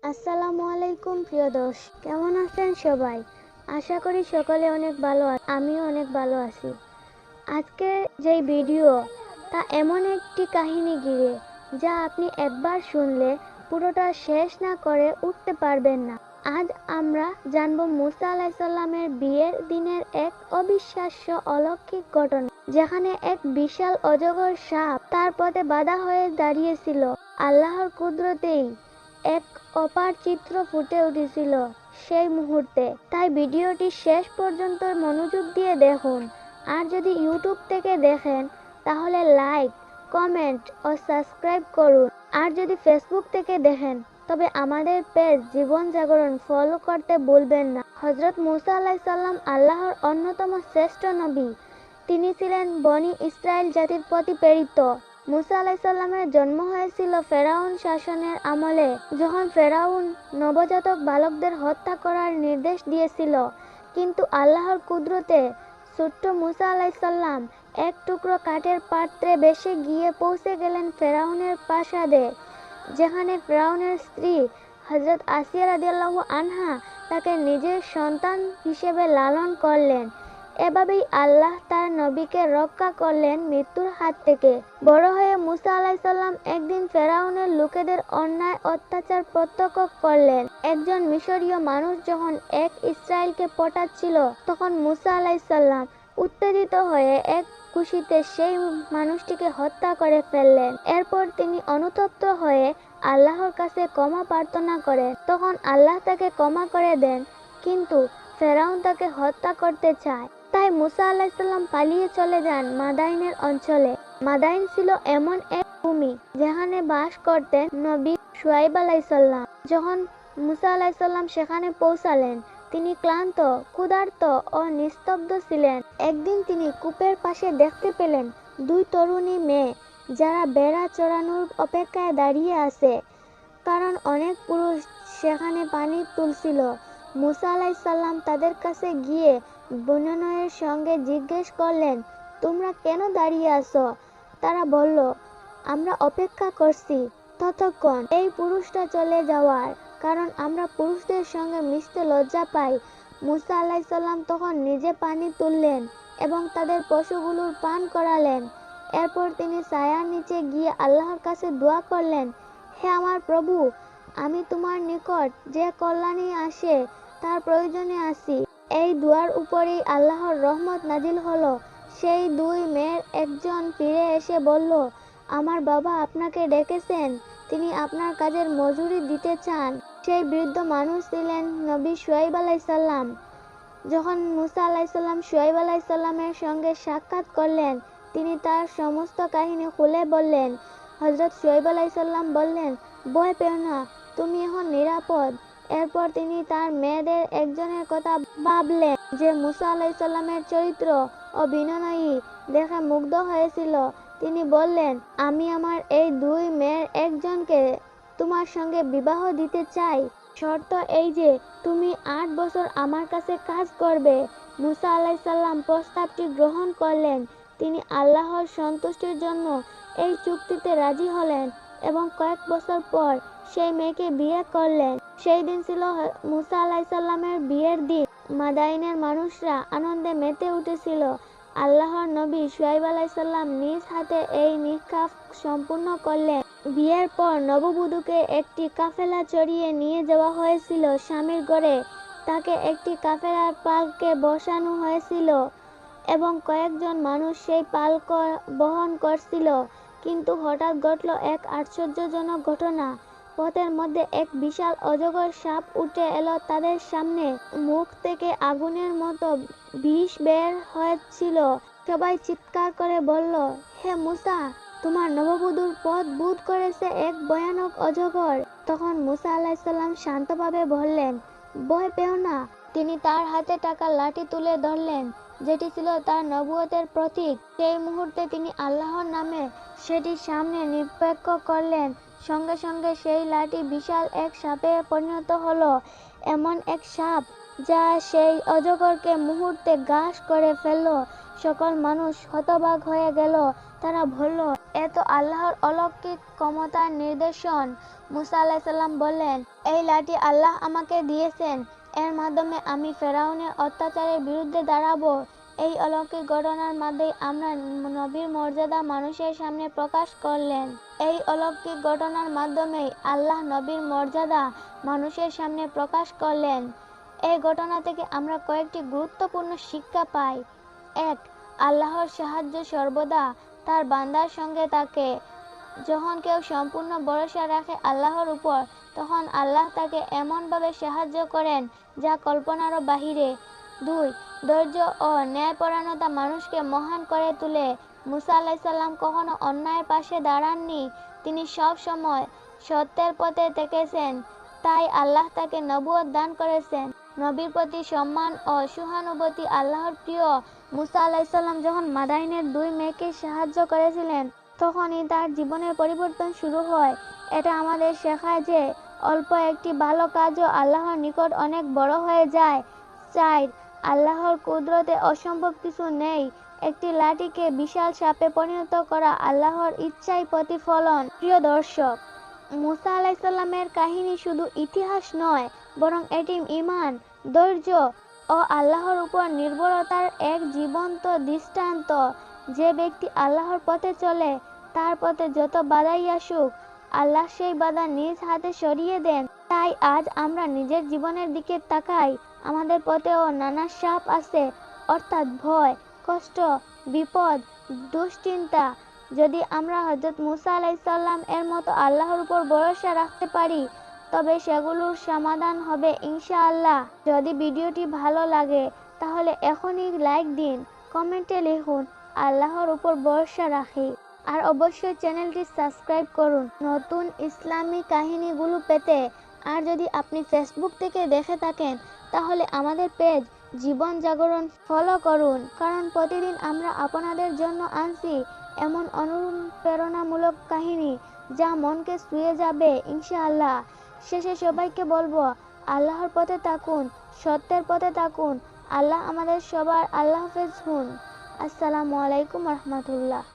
আসসালামু আলাইকুম প্রিয় দর্শক, কেমন আছেন সবাই? আশা করি সকলে অনেক ভালো আছেন। আমিও অনেক ভালো আছি। আজকে যেই ভিডিও তা এমন একটি কাহিনী ঘিরে যা আপনি একবার শুনলে পুরোটা শেষ না করে উঠতে পারবেন না। আজ আমরা জানব মুসা আলাইহিস সালামের বিয়ের দিনের এক অবিশ্বাস্য অলৌকিক ঘটনা, যেখানে এক বিশাল অজগর সাপ তার পথে বাধা হয়ে দাঁড়িয়েছিল। আল্লাহর কুদরতেই এক অপার চিত্র ফুটে উঠেছিল সেই মুহূর্তে। তাই ভিডিওটি শেষ পর্যন্ত মনোযোগ দিয়ে দেখুন। আর যদি ইউটিউব থেকে দেখেন তাহলে লাইক, কমেন্ট ও সাবস্ক্রাইব করুন। আর যদি ফেসবুক থেকে দেখেন তবে আমাদের পেজ জীবন জাগরণ ফলো করতে ভুলবেন না। হযরত মুসা আলাইহিস সালাম আল্লাহর অন্যতম শ্রেষ্ঠ নবী। তিনি ছিলেন বনি ইসরাইল জাতির প্রতি প্রেরিত। মুসা আলাইহিস সালামের জন্ম হয়েছিল ফেরাউন শাসনের আমলে, যখন ফেরাউন নবজাতক বালকদের হত্যা করার নির্দেশ দিয়েছিল। কিন্তু আল্লাহর কুদরতে ছোট্ট মুসা আলাইহিস সালাম এক টুকরো কাঠের পাত্রে ভেসে গিয়ে পৌঁছে গেলেন ফেরাউনের প্রাসাদে, যেখানে ফেরাউনের স্ত্রী হযরত আসিয়া রাদিয়াল্লাহু আনহা তাকে নিজের সন্তান হিসেবে লালন করলেন। এভাবেই আল্লাহ তার নবীকে রক্ষা করলেন মৃত্যুর হাত থেকে। বড় হয়ে মুসা আলাইহিস সালাম একদিন ফেরাউনের লোকেদের অন্যায় অত্যাচার প্রত্যক্ষ করলেন। একজন মিশরীয় মানুষ যখন এক ইসরায়েলকে পটাচ্ছিল, তখন মুসা আলাইহিস সালাম উত্তেজিত হয়ে এক খুশিতে সেই মানুষটিকে হত্যা করে ফেললেন। এরপর তিনি অনুতপ্ত হয়ে আল্লাহর কাছে ক্ষমা প্রার্থনা করেন। তখন আল্লাহ তাকে ক্ষমা করে দেন, কিন্তু ফেরাউন তাকে হত্যা করতে চায়। তাই মুসা আলাইহিস সালাম পালিয়ে চলে যান মাদাইনের অঞ্চলে। মাদাইন ছিল এমন এক ভূমি যেখানে বাস করতেন নবী শুআয়ব আলাইহিস সালাম। যখন মুসা আলাইহিস সালাম সেখানে পৌঁছালেন, তিনি ক্লান্ত, ক্ষুধার্ত ও নিস্তব্ধ ছিলেন। একদিন তিনি কূপের পাশে দেখতে পেলেন দুই তরুণী মেয়ে, যারা ভেড়া চরানোর অপেক্ষায় দাঁড়িয়ে আছে, কারণ অনেক পুরুষ সেখানে পানি তুলছিল। মুসা আলাইহিস সালাম তাদের কাছে গিয়ে বিনয়ের সঙ্গে জিজ্ঞেস করলেন, তোমরা কেন দাঁড়িয়ে আছো? তারা বলল, আমরা অপেক্ষা করছি ততক্ষণ এই পুরুষটা চলে যাওয়ার, কারণ আমরা পুরুষদের সঙ্গে মিশতে লজ্জা পাই। মুসা আলাইহিস সালাম তখন নিজে পানি তুললেন এবং তাদের পশুগুলোর পান করালেন। এরপর তিনি ছায়ার নিচে গিয়ে আল্লাহর কাছে দোয়া করলেন, হে আমার প্রভু, আমি তোমার নিকট যে কল্যাণী আসে তার প্রয়োজনে আছি। এই দুয়ার উপরেই আল্লাহর রহমত নাজিল হলো। সেই দুই মেয়ের একজন ফিরে এসে বলল, আমার বাবা আপনাকে ডেকেছেন, তিনি আপনার কাজের মজুরি দিতে চান। সেই বৃদ্ধ মানুষ ছিলেন নবী শুআয়ব আলাইহিস সালাম। যখন মুসা আলাইহিস সালাম শুআয়ব আলাইহিস সালামের সঙ্গে সাক্ষাৎ করলেন, তিনি তার সমস্ত কাহিনী খুলে বললেন। হযরত শুআয়ব আলাইহিস সালাম বললেন, ভয় পেও না, তুমি এখন নিরাপদ। এরপর তিনি তার মেয়েদের একজনের কথা ভাবলেন, যে মুসা আলাইহিস সালামের চরিত্র ও বিনয়ী দেখে মুগ্ধ হয়েছিল। তিনি বললেন, আমি আমার এই দুই মেয়ের একজনকে তোমার সঙ্গে বিবাহ দিতে চাই। শর্ত এই যে তুমি 8 বছর আমার কাছে কাজ করবে। মুসা আলাইহিস সালাম প্রস্তাবটি গ্রহণ করলেন। তিনি আল্লাহর সন্তুষ্টির জন্য এই চুক্তিতে রাজি হলেন এবং কয়েক বছর পর সেই মেয়েকে বিয়ে করলেন। সেই দিন ছিল মুসা আলাইহিস সালামের বিয়ের দিন। মাদাইনের মানুষরা আনন্দে মেতে উঠেছিল। আল্লাহর নবী শুআয়ব আলাইহিস সালাম নিজ হাতে এই নিকাহ সম্পূর্ণ করলেন। বিয়ের পর নববধূকে একটি কাফেলা চড়িয়ে নিয়ে যাওয়া হয়েছিল স্বামীর ঘরে। তাকে একটি কাফেলার পালকে বসানো হয়েছিল এবং কয়েকজন মানুষ সেই পালক বহন করছিল। কিন্তু হঠাৎ ঘটল এক আশ্চর্যজনক ঘটনা। পথের মধ্যে এক বিশাল অজগর সাপ উঠে এলো তাদের সামনে। মুখ থেকে আগুনের মতো বিষ বের হচ্ছিল। সবাই চিৎকার করে বলল, হে মুসা, তোমার নববধূর পথ বোধ করেছে এক ভয়ানক অজগর। তখন মুসা আলাইহিস সালাম শান্তভাবে বললেন, ভয় পেও না। তিনি তার হাতে থাকা লাঠি তুলে ধরলেন যেটি ছিল তার নবুয়তের প্রতীক। সেই মুহূর্তে তিনি আল্লাহর নামে সেটির সামনে নিক্ষেপ করলেন। সঙ্গে সঙ্গে সেই লাঠি বিশাল এক সাপে পরিণত হলো। এমন এক সাপ যা সেই অজগরকে মুহূর্তে গ্রাস করে ফেলল। সকল মানুষ হতবাক হয়ে গেল। তারা বলল, এ তো আল্লাহর অলৌকিক ক্ষমতার নিদর্শন। মুসা আলাইহিস সালাম বললেন, এই লাঠি আল্লাহ আমাকে দিয়েছেন, এর মাধ্যমে আমি ফেরাউনের অত্যাচারের বিরুদ্ধে দাঁড়াবো। এই অলৌকিক ঘটনার মাধ্যমে আমরা নবীর মর্যাদা মানুষের সামনে প্রকাশ করলেন। এই অলৌকিক ঘটনার মাধ্যমেই আল্লাহ নবীর মর্যাদা মানুষের সামনে প্রকাশ করলেন। এই ঘটনা থেকে আমরা কয়েকটি গুরুত্বপূর্ণ শিক্ষা পাই। ১. আল্লাহর সাহায্য সর্বদা তার বান্দার সঙ্গে থাকে। যখন কেউ সম্পূর্ণ ভরসা রাখে আল্লাহর উপর, তখন আল্লাহ তাকে এমনভাবে সাহায্য করেন যা কল্পনারও বাহিরে। ২. ধৈর্য ও ন্যায়পরায়ণতা মানুষকে মহান করে তোলে। মুসা আলাইহিস সালাম কখনো অন্যায়ের পাশে দাঁড়াননি। তিনি সব সময় সত্যের পথে থেকেছেন। তাই আল্লাহ তাকে নবুয়ত দান করেছেন। নবীর প্রতি সম্মান ও সহানুভূতি আল্লাহর প্রিয়। মুসা আলাইহিস সালাম যখন মাদাইনের 2 মেয়েকে সাহায্য করেছিলেন, তখনই তার জীবনের পরিবর্তন শুরু হয়। এটা আমাদের শেখায় যে অল্প একটি ভালো কাজও আল্লাহর নিকট অনেক বড় হয়ে যায়। 4. আল্লাহর কুদরতে অসম্ভব কিছু নেই। একটি লাঠিকে বিশাল সাপে পরিণত করা আল্লাহর ইচ্ছাই প্রতিফলন। প্রিয় দর্শক, মুসা আলাইহিস সালামের কাহিনী শুধু ইতিহাস নয়, বরং এটি ঈমান, ধৈর্য ও আল্লাহর উপর নির্ভরতার এক জীবন্ত দৃষ্টান্ত। যে ব্যক্তি আল্লাহর পথে চলে, তার পথে যত বাধাই আসুক, আল্লাহ সেই বাধা নিজ হাতে সরিয়ে দেন। তাই আজ আমরা নিজের জীবনের দিকে তাকাই। আমাদের পথেও নানা সাপ আছে, অর্থাৎ ভয়, কষ্ট, বিপদ, দুশ্চিন্তা। যদি আমরা হযরত মুসা আলাইহিস সালাম এর মতো আল্লাহর উপর ভরসা রাখতে পারি, তবে সেগুলোর সমাধান হবে ইনশাআল্লাহ। যদি ভিডিওটি ভালো লাগে তাহলে এখনই লাইক দিন, কমেন্টে লিখুন আল্লাহর উপর ভরসা রাখি। আর অবশ্যই চ্যানেলটি সাবস্ক্রাইব করুন নতুন ইসলামী কাহিনীগুলো পেতে। আর যদি আপনি ফেসবুক থেকে দেখে থাকেন, তাহলে আমাদের পেজ জীবন জাগরণ ফলো করুন, কারণ প্রতিদিন আমরা আপনাদের জন্য আনছি এমন অনুপ্রেরণামূলক কাহিনী যা মনকে ছুঁয়ে যাবে ইনশাআল্লাহ। শেষে সবাইকে বলবো, আল্লাহর পথে থাকুন, সত্যের পথে থাকুন। আল্লাহ আমাদের সবার আল্লাহ হাফেজ হন। আসসালামু আলাইকুম রহমতুল্লাহ।